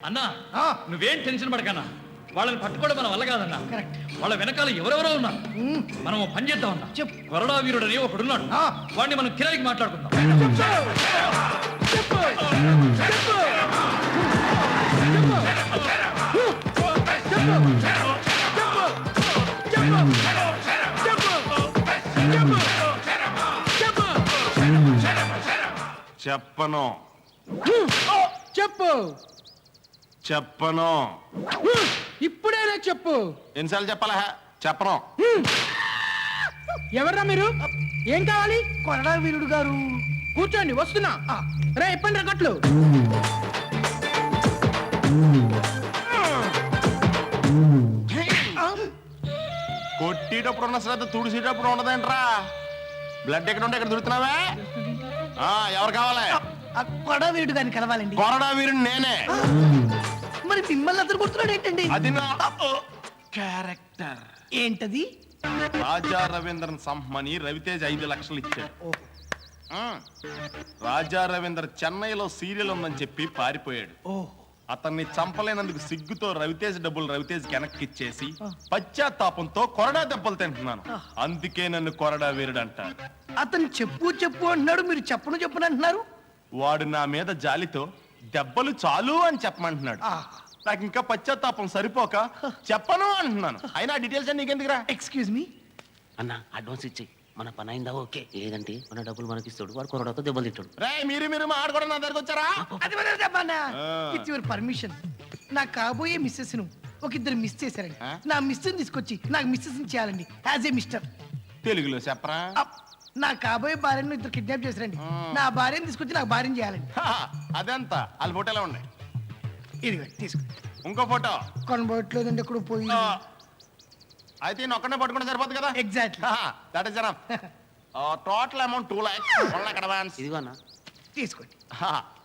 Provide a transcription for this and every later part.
అన్నా నువ్వేం టెన్షన్ పడకన్నా, వాళ్ళని పట్టుకోవడం మన వల్ల కాదన్నా. వాళ్ళ వెనకాల ఎవరెవరో ఉన్నారు. మనం పని చేద్దాం అన్నా. వరడా వీరుడు అని ఒకడున్నాడు, వాడిని మనం కిరాయికి మాట్లాడుకుందాం. చెప్పను చెప్పు చెప్పను ఇప్పుడేనా చెప్పు. ఎన్నిసార్లు చెప్పాలా? చెప్పను. ఎవర్రా మీరు? ఏం కావాలి? కొరడా వీరుడు గారు. కూర్చోండి, వస్తున్నా. రే ఇప్పండి రకట్లు. కొట్టేటప్పుడు ఉన్న శ్రద్ధ తుడిసేటప్పుడు ఉండదేంట్రా? బ్లడ్ ఎక్కడ ఉంటే ఎక్కడ దొరుకుతున్నావే? ఎవరు కావాలి? కొరడా వీరుడు గారిని కలవాలండి. కొరడా వీరుడు నేనే. మరి మిమ్మల్ని అతను కొడుతున్నాడు ఏంటండి? అది నా క్యారెక్టర్. ఏంటది? రాజా రవీంద్రన్ సంహమని రవితేజ్ 5 లక్షలు ఇచ్చాడు. రాజా రవీంద్ర చెన్నైలో సీరియల్ ఉందని చెప్పి పారిపోయాడు. అతన్ని చంపలేనందుకు సిగ్గుతో రవితేజ్ డబ్బులు రవితేజ్ వెనక్కి ఇచ్చేసి పశ్చాత్తాపంతో కొరడా దెబ్బలు తింటున్నాను. అందుకే నన్ను కొరడా వీరుడు అంటారు. అతను చెప్పు చెప్పు అంటున్నాడు, మీరు చెప్పును చెప్పును అంటున్నారు. వాడు నా మీద జాలితో దెబ్బలు చాలు అని చెప్పమంటున్నాడు. నాకు ఇంకా పశ్చాత్తాపం సరిపోక చెప్పను అంటున్నాను. అయినా డీటెయిల్స్ అన్ని నీకెందుకురా? ఎక్స్క్యూజ్ మీ అన్న, అడ్వాన్స్ ఇచ్చేయి, మన పని అయిందా ఓకే. లేదంటే మన డబ్బులు మనకి ఇస్తాడు, వాడు కొరడాతో దెబ్బలు తింటాడు. రే మీరు ఆడుకోవడం నా దగ్గరకు వచ్చారా? అది మన చెప్పన్నా. It's your permission. నా కాబోయే మిస్సెస్ ను ఒక ఇద్దరు మిస్ చేశారండి. నా మిస్సెస్ తీసుకొచ్చి నాకు మిస్సెస్ చేయాలండి యాజ్ ఏ మిస్టర్. తెలుగులో చెప్పరా? నా కాబోయే భార్యను ఇద్దరు కిడ్నాప్ చేశారండి. నా భార్యను తీసుకొచ్చి నాకు భార్యను చేయాలండి. అదంత వాళ్ళ ఫోటోలో ఉన్నాయి. ఇది తీసుకో. ఇంకో ఫోటో కొనబోట్లేదండి, ఎక్కడ పోయి. అయితే నేను ఒక్కడే పట్టుకుంటే సరిపోతుంది కదా? Exactly. That is enough. Total amount 2 lakhs. 1 lakh advance. ఇదిగో అన్న, తీసుకోండి.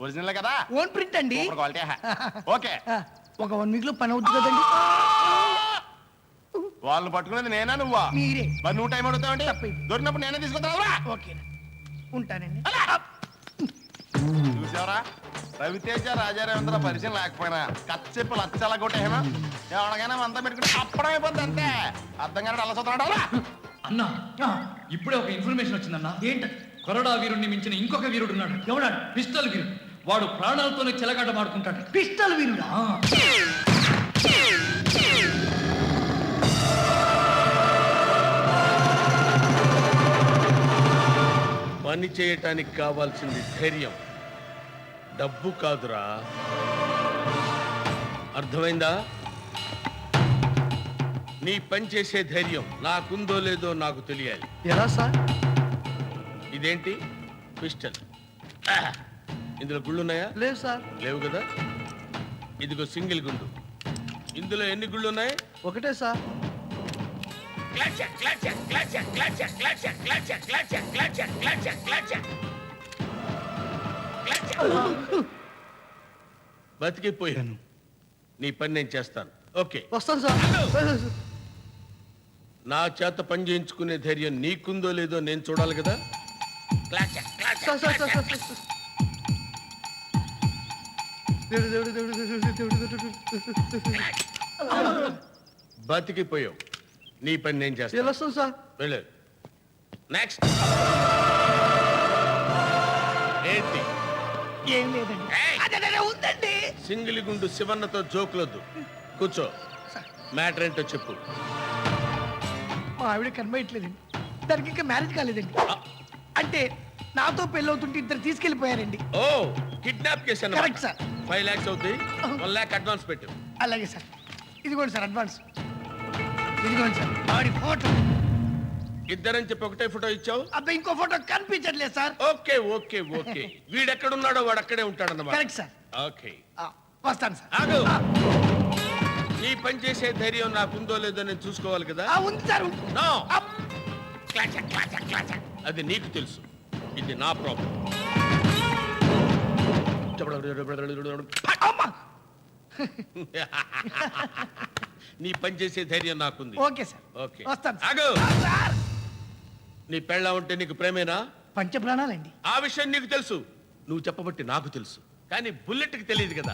ఒరిజినల్ కదా? ఓన్ ప్రింట్ అండి. క్వాలిటీ. ఓకే, ఒక 1 week లో పని అవుతుంది కదండి. వాళ్ళని పట్టుకునేది నేనా నువ్వా? మీరే. మరి నువ్వు టైం అడుగుతావండి. తప్పైంది. దొరికినప్పుడు నేనే తీసుకుంటావా? ఓకే, ఉంటానండి. చూసావరా, రవితేజ రాజా రవీంద్ర పరిచయం లేకపోయినా కచ్చెప్పు లచ్చలా కొట్టేమా ఎవరికైనా అంతా పెట్టుకుంటే అప్పుడే అయిపోద్ది అంతే. అర్థం కానీ అలా చూస్తున్నాడు. అన్నా ఇప్పుడే ఒక ఇన్ఫర్మేషన్ వచ్చిందన్నా. ఏంటది? కొరడా వీరుణ్ణి మించిన ఇంకొక వీరుడు ఉన్నాడు. ఎవడాడు? పిస్టల్ వీరుడు. వాడు ప్రాణాలతోనే చెలగాట మాడుకుంటాడు. పిస్టల్ వీరుడా? పని చేయటానికి కావాల్సింది ధైర్యం, డబ్బు కాదురా. అర్థమైందా? నీ పని చేసే ధైర్యం నాకుందో లేదో నాకు తెలియాలి. ఎలా సార్? ఇదేంటి పిస్టల్? ఇందులో గుళ్ళున్నాయా? లేదు సార్. లేవు కదా. ఇదిగో సింగిల్ గుండు. ఇందులో ఎన్ని గుళ్ళు ఉన్నాయి? ఒకటే సార్. బతికిపోయాను. నీ పని నేను చేస్తాను. ఓకే, వస్తాను సార్. నా చేత పని చేయించుకునే ధైర్యం నీకుందో లేదో నేను చూడాలి కదా. Sir, sir, sir, sir, sir. బతికిపోయావు. నీ పని నేను చేస్తాను. ఎలా వస్తాను సార్? వెళ్ళు. నెక్స్ట్. ఏంటి? ఏం లేదండి. అదే ఉందండి. సింగిల్ గుండు శివన్నతో జోకులొద్దు. కూర్చో. మ్యాటర్ ఏంటో చెప్పు. మా ఆవిడ కనబడట్లేదండి. దానికి ఇంకా మ్యారేజ్ కాలేదండి. అంటే నాతో పెళ్ళవుతుంటే ఇద్దరు తీసుకెళ్లిపోయారండి. ఓ, కిడ్నాప్ చేశాను. Correct sir. 5 lakhs అవుతుంది. 1 lakh అడ్వాన్స్ పెట్టు. అలాగే సార్. ఇదిగోండి సార్ అడ్వాన్స్. ఇదిగోండి సార్ ఆవిడ ఫోటో. ఇద్దరని చెప్పి ఒకటే ఫోటో ఇచ్చావు. అబ్బాయి ఇంకో ఫోటో కనిపించట్లేదు సార్. Okay okay okay. వీడెక్కడున్నాడో వాడు అక్కడే ఉంటాడన్నమాట. Correct sir. ఓకే, వస్తాను సార్. ఆగు. నీ పని చేసే ధైర్యం నాకుందో లేదో నేను చూసుకోవాలి కదా. ఉంది సార్. నో. అది నీకు తెలుసు, ఇది నా ప్రాబ్లం. నీ పని చేసే ధైర్యం నాకుంది. Okay sir. ఓకే, వస్తాను ఆగు. సార్. నీ పెళ్ళ ఉంటే నీకు ప్రేమేనా? పంచ ప్రాణాలండి. ఆ విషయం నీకు తెలుసు, నువ్వు చెప్పబట్టి నాకు తెలుసు. కానీ బుల్లెట్ కి తెలియదు కదా.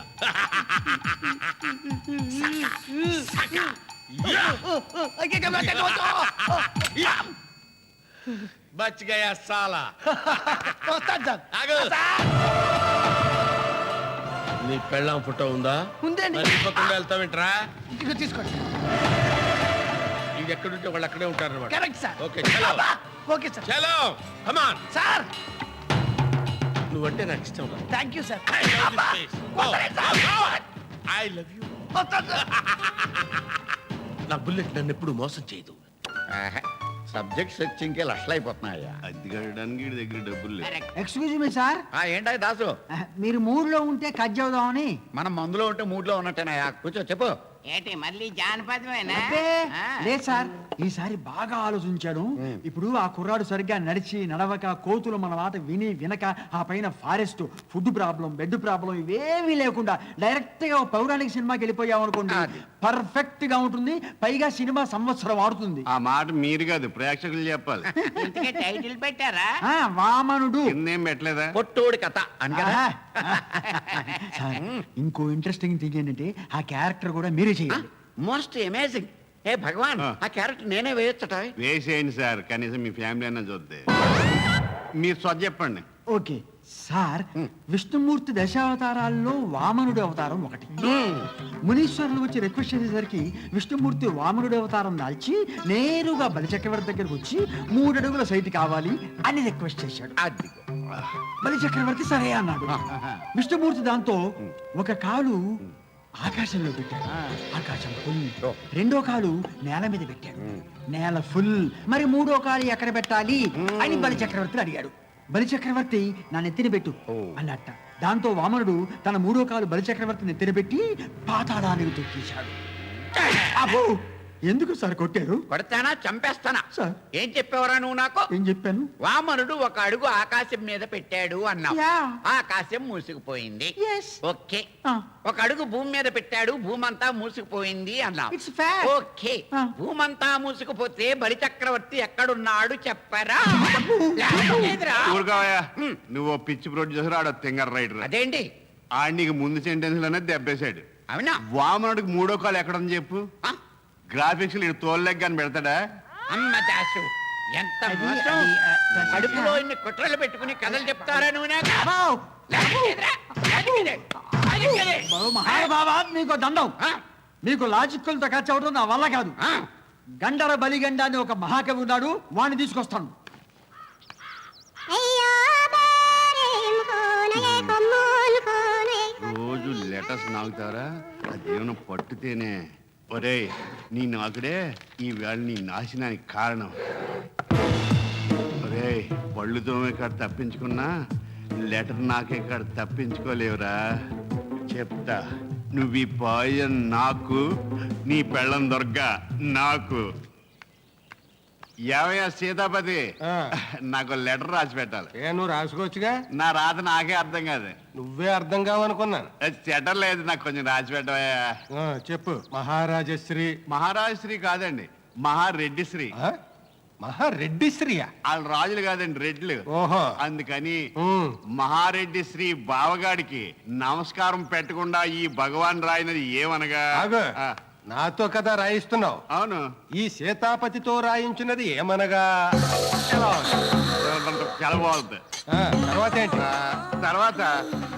బచ్ గయా సాలా. వస్తాను సార్. ఆగు. నీ పెళ్ళాం ఫోటో ఉందా? ఉందండి. మరి ఇవ్వకుండా వెళ్తావేంట్రా? ఇదిగో తీసుకోండి. ఇది ఎక్కడుంటే వాళ్ళు అక్కడే ఉంటారు అనమాట. Correct sir. ఓకే చలో. Okay sir. చలో కమాన్. సార్ నువ్వంటే నాకు ఇష్టం రా. Thank you sir. I love you. వస్తాను సార్. నా బుల్లెట్ నన్ను ఎప్పుడు మోసం చేయదు. సబ్జెక్ట్ సెర్చింగ్కి లక్షలు అయిపోతున్నాయా? అద్దె కట్టడానికి వీడి దగ్గర డబ్బులు లేవు. ఎక్స్క్యూజ్ మీ సార్, ఏంటా దాసు, మీరు మూడ్లో ఉంటే కట్ చేద్దామని. మనం మందులో ఉంటే మూడ్లో ఉన్నట్టేనాయా? కూర్చో చెప్పు. ఏంటి మళ్ళీ జానపదమేనా? అబ్బే, లేదు సార్, ఈసారి బాగా ఆలోచించాను. ఇప్పుడు ఆ కుర్రాడు సరిగ్గా నడిచి నడవక, కోతులు మన మాట విని వినక, ఆ పైన forest, food problem, bed problem ఇవేమీ లేకుండా డైరెక్ట్ గా పౌరాణిక సినిమాకి వెళ్ళిపోయామనుకోండి, పర్ఫెక్ట్ గా ఉంటుంది. పైగా సినిమా సంవత్సరం ఆడుతుంది. ఆ మాట మీరు కాదు, ప్రేక్షకులు చెప్పాలి. ఇంతకే టైటిల్ పెట్టారా? వామనుడు. కిందేం పెట్టలేదా? పొట్టోడి కథ అని కదా. సార్, ఇంకో ఇంట్రెస్టింగ్ థింగ్ ఏంటంటే ఆ క్యారెక్టర్ కూడా మీరే చేయాలి. Most amazing. ఏ భగవాన్, ఆ క్యారెక్టర్ నేనే వేయొచ్చట. వేసేయండి సార్, కనీసం మీ ఫ్యామిలీ అన్న చూద్దే. మీరు స్వచ్ఛ చెప్పండి. ఓకే సార్, విష్ణుమూర్తి దశావతారాల్లో వామనుడి అవతారం ఒకటి. మునీశ్వరులు వచ్చి రిక్వెస్ట్ చేసేసరికి విష్ణుమూర్తి వామనుడి అవతారం దాల్చి నేరుగా బలిచక్రవర్తి దగ్గరకు వచ్చి 3 అడుగుల సైట్ కావాలి అని రిక్వెస్ట్ చేశాడు. అది బలిచక్రవర్తి సరే అన్నాడు. విష్ణుమూర్తి దాంతో ఒక కాలు ఆకాశంలో పెట్టాడు, ఆకాశం ఫుల్. రెండో కాలు నేల మీద పెట్టాడు, నేల ఫుల్. మరి 3వ కాలు ఎక్కడ పెట్టాలి అని బలిచక్రవర్తిని అడిగాడు. బలిచక్రవర్తి నా నెత్తిన పెట్టు అన్నట్ట. దాంతో వామనుడు తన 3వ కాలు బలిచక్రవర్తి నెత్తిన పెట్టి పాతాళానికి తొక్కేశాడు. అబ్బో, ఎందుకు సార్ కొట్టారు? కొడతానా చంపేస్తానా? సార్. ఏం చెప్పేవరా నువ్వు నాకు? ఏం చెప్పాను? వామనుడు ఒక అడుగు ఆకాశం మీద పెట్టాడు అన్నావు. యా. ఆకాశం మూసుకుపోయింది. Yes. ఓకే. ఆ. ఒక అడుగు భూమి మీద పెట్టాడు, భూమంతా మూసుకుపోయింది అన్నావు. It's fact. ఓకే. ఆ. భూమంతా మూసుకుపోతే బలిచక్రవర్తి ఎక్కడున్నాడు చెప్పరా? లేదురా. ఊరుకోవయ్యా, నువ్వు ఓ పిచ్చి ప్రొడ్యూసర్, ఆడ తింగర్ రైటర్. అదేంటి? ఆడికి ముందు సెంటెన్స్ లోనే దెబ్బేశాడు. అవునా? వామనుడికి 3వ కాలు ఎక్కడని చెప్పు. ఆ? గ్రాఫిక్స్ ఇటు తోలెగ్ అని పెడతాడా? అమ్మ దాసు, ఎంత మోసం. కడుపులో ఇన్ని కుట్రలు పెట్టుకుని కథలు చెప్తారా నువ్వు నాకు? లేదురా. అది మహానుభావా, మీకు దండం. ఆ? మీకు లాజిక్కులతో ఖర్చు అవడం నా వల్ల కాదు. ఆ? గండర బలిగండ అని ఒక మహాకవి ఉన్నాడు, వాడిని తీసుకొస్తాను. రోజు లెటర్స్ నాగుతారా? అదేమన్నా పట్టుతేనే. ఒరే, నీ నాకుడే ఈ వేళ నీ నాశనానికి కారణం. ఒరే, పళ్ళు తోమే కాడ తప్పించుకున్నా లెటర్ నాకే కాడ తప్పించుకోలేవురా. చెప్తా, నువ్వు ఈ పాయిజన్ నాకు, నీ పెళ్ళం దొర్గా నాకు. ఏమయ్యా సీతాపతి, నాకు లెటర్ రాసి పెట్టాలి. నువ్వు రాసుకోవచ్చుగా. నా రాత నాకే అర్థం కాదు. నువ్వే అర్థం కావనుకున్నాను. చెటర్ లేదు, నాకు కొంచెం రాసి పెట్టవయ్యా. చెప్పు. మహారాజశ్రీ. మహారాజశ్రీ కాదండి, మహారెడ్డి శ్రీ. మహారెడ్డి శ్రీయా? వాళ్ళు రాజులు కాదండి, రెడ్లు. ఓహో. అందుకని మహారెడ్డి శ్రీ బావగాడికి నమస్కారం పెట్టకుండా ఈ భగవాన్ రాయినది ఏమనగా. ఆగు. ఆ, నాతో కదా రాయిస్తున్నావు. అవును. ఈ సీతాపతితో రాయించినది ఏమనగా. చాలా బాగుంది. తర్వాత ఏంటి? తర్వాత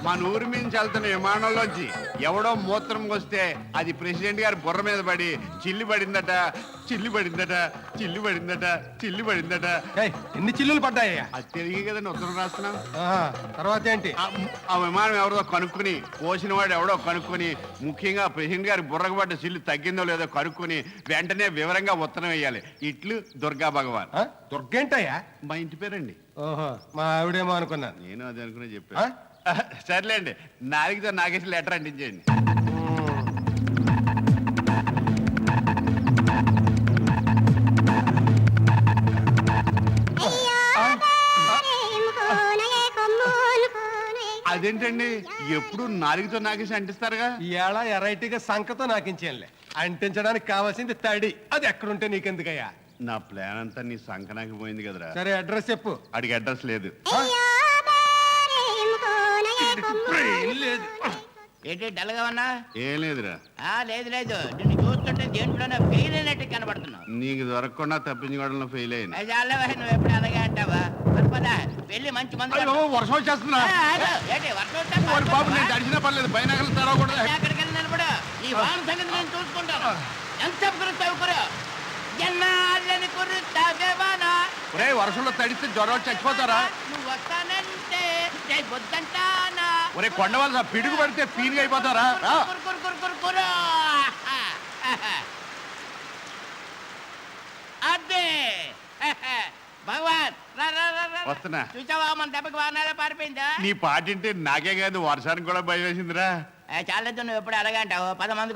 మన ఊరి నుంచి వెళ్తున్న విమానంలోంచి ఎవడో మూత్రం వస్తే అది ప్రెసిడెంట్ గారి బుర్ర మీద పడి చిల్లి పడిందట, చిల్లి పడిందట, చిల్లి పడిందట, చిల్లి పడిందట. ఎన్ని చిల్లులు పడ్డాయ్యా? అది తెలియ కదండి ఉత్తరం రాస్తున్నాం. తర్వాత ఏంటి? ఆ విమానం ఎవడో కనుక్కొని, పోసిన వాడు ఎవడో కనుక్కొని, ముఖ్యంగా ప్రెసిడెంట్ గారి బుర్రకు పడ్డ చిల్లు తగ్గిందో లేదో కనుక్కొని వెంటనే వివరంగా ఉత్తరం వేయాలి. ఇట్లు దుర్గా భగవాన్. దుర్గేంటయ్యా? మా ఇంటి పేరండి. ఓహో, మా ఆవిడేమో అనుకున్నాను. నేను అది అనుకునే చెప్పా. సర్లేండి, నాలుగుతో నాగేసి లెటర్ అంటించేయండి. అదేంటండి, ఎప్పుడు నాలుగుతో నాగేసి అంటిస్తారుగా? ఇవాళ ఎరైటీగా సంకతో నాకించేయంలే. అంటించడానికి కావాల్సింది తడి. అది ఎక్కడుంటే నీకెందుకయ్యా? నా ప్లాన్ అంతా నీ సంకనాకి పోయింది కదరా. సరే, అడ్రస్ చెప్పు. అడిగి అడ్రస్ లేదు. లేదు ఏంటి డల్గా ఉన్నా ఏం లేదురా, లేదు లేదు నిన్ను చూస్తుంటే దేంట్లోనే ఫెయిల్ అయినట్టు కనబడుతున్నావు నీకు దొరకకుండా తప్పించుకోవడంలో ఫెయిల్ అయింది. చాలవా నువ్వు ఎప్పుడు అలాగే అంటావా పదా వెళ్ళి మంచి మంది వర్షం వచ్చేస్తున్నా. ఏంటి వర్షం వస్తే బాబు నేను తడిచినా పర్లేదు, పైన తెరవకూడదు. అక్కడికి వెళ్ళి నిలబడు ఈ వాన సంగతి నేను చూసుకుంటాను ఎంత కురుస్తావు కురు ఎన్నాళ్ళని కురుస్తావే వాన వర్షంలో తడిస్తే జ్వరం వచ్చి చచ్చిపోతారా? నువ్వు వస్తానంటే రేపు వద్దంటానా ఒరే కొండవాళ్ళ పిడుగు పడితే ఫీల్గా అయిపోతారా? కురు కురు కురు కురు కురు అదే భగవాన్ రా రా రా రా. వస్తున్నా. చూసావా మన దెబ్బకి వానాలే పారిపోయిందా నీ పాటింటే నాకే కాదు వర్షానికి కూడా భయం వేసిందిరా. చాలేదు నువ్వు ఎప్పుడు అలాగే అంటావు 10 మంది కూడా